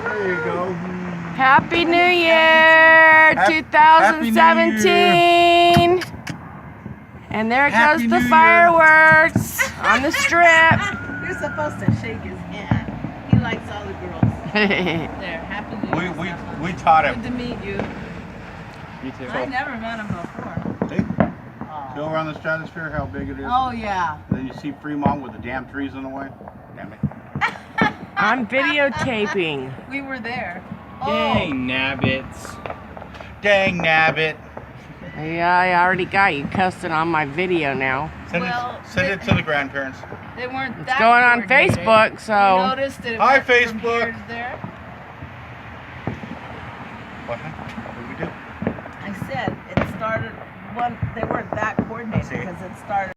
There you go. Happy New Year, 2017. And there Happy goes the New Year. fireworks on the strip. You're supposed to shake his hand. He likes all the girls. There, Happy New Year. We taught Good him. to meet you. You too. I never met him before. See? Go around the stratosphere, how big it is. Oh yeah. Then you see Fremont with the damn trees in the way. Damn it. I'm videotaping. We were there. Dang, nabbits. Dang nabbit. Yeah, I already got you cussing on my video now. Send it to the grandparents. They weren't It's that going on coordinated. Facebook, You so noticed that it Hi, went from Facebook. here to there? What did we do? I said it started. They weren't that coordinated See? because it started.